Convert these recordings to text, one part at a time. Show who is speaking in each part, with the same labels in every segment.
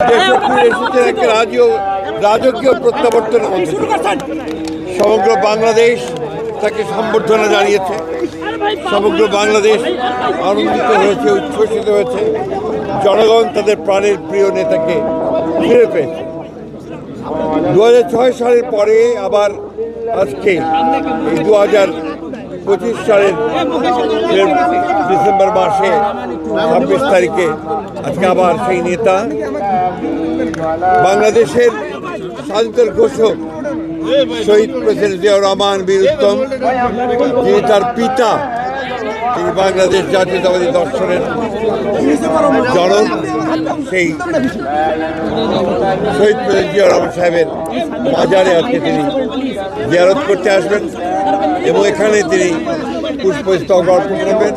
Speaker 1: একটা রাজকীয় প্রত্যাবর্তনের মধ্যে সমগ্র বাংলাদেশ তাকে সম্বর্ধনা জানিয়েছে। সমগ্র বাংলাদেশ আনন্দিত হয়েছে, উচ্ছ্বসিত হয়েছে। জনগণ তাদের প্রাণের প্রিয় নেতাকে ফিরে পেয়েছে। 2006 সালের পরে আবার আজকে এই 2025 সালের ডিসেম্বর মাসে 26 তারিখে আজকে আবার সেই নেতা বাংলাদেশের স্বাধীনতার ঘোষক শহীদ প্রেসিডেন্ট জিয়াউর রহমান বীর উত্তম, যিনি তার পিতা, তিনি বাংলাদেশ জাতীয়তাবাদী দর্শনের জনক, সেই শহীদ প্রেসিডেন্ট জিয়াউর রহমান সাহেবের বাজারে আজকে তিনি জিয়ারত করতে আসবেন এবং এখানে তিনি পুষ্পস্তবক অর্পণ করবেন।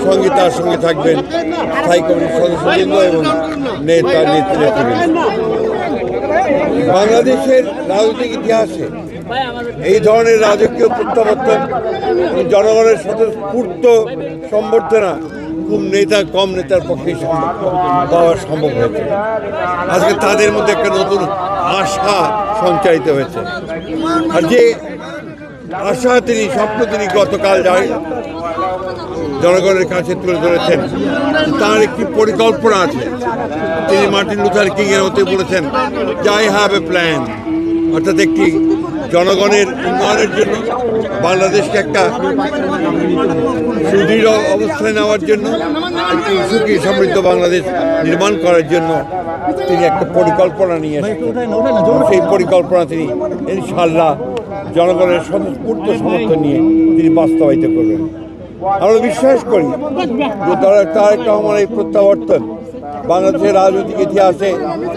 Speaker 1: সঙ্গে তার সঙ্গে থাকবেন স্থায়ী কমিটির সদস্যবৃন্দ এবং নেতৃবৃন্দ। বাংলাদেশের রাজনৈতিক ইতিহাসে এই ধরনের রাজকীয় প্রত্যাবর্তন জনগণের স্বতঃস্ফূর্ত সম্বর্ধনা কম নেতার পক্ষে পাওয়া সম্ভব হয়েছে। আজকে তাদের মধ্যে একটা নতুন আশা সঞ্চারিত হয়েছে। আর যে আশা তিনি গতকাল জনগণের কাছে তুলে ধরেছেন, তার একটি পরিকল্পনা আছে। তিনি মার্টিন লুথার কিং এর মতে বলেছেন যে আই হ্যাভ এ প্ল্যান, অর্থাৎ একটি জনগণের উন্নয়নের জন্য, বাংলাদেশকে একটা সুদৃঢ় অবস্থায় নেওয়ার জন্য, একটি সুখী সমৃদ্ধ বাংলাদেশ নির্মাণ করার জন্য তিনি একটা পরিকল্পনা নিয়ে এসেছেন। সেই পরিকল্পনা তিনি ইনশাআল্লাহ জনগণের স্বতঃস্ফূর্ত সমর্থন নিয়ে তিনি বাস্তবায়িত করবেন। আমরা বিশ্বাস করি যে তারেক রহমান এই প্রত্যাবর্তন বাংলাদেশের রাজনৈতিক ইতিহাসে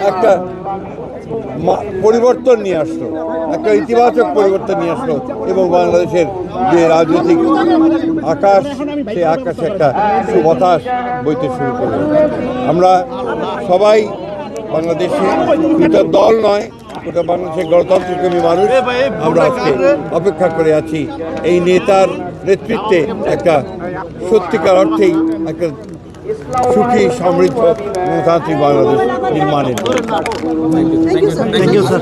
Speaker 1: একটা পরিবর্তন নিয়ে আসলো, একটা ইতিবাচক পরিবর্তন নিয়ে আসলো এবং বাংলাদেশের যে রাজনৈতিক আকাশ, সেই আকাশে একটা সুবাতাস বইতে শুরু করবে। আমরা সবাই বাংলাদেশে দুটো দল নয়, ওটা বাংলাদেশের গণতন্ত্রপ্রেমী মানুষ, আমরা আজকে অপেক্ষা করে আছি এই নেতার নেতৃত্বে একটা সত্যিকার অর্থেই একটা সুখী সমৃদ্ধ গণতান্ত্রিক বাংলাদেশ নির্মাণের। Thank you sir.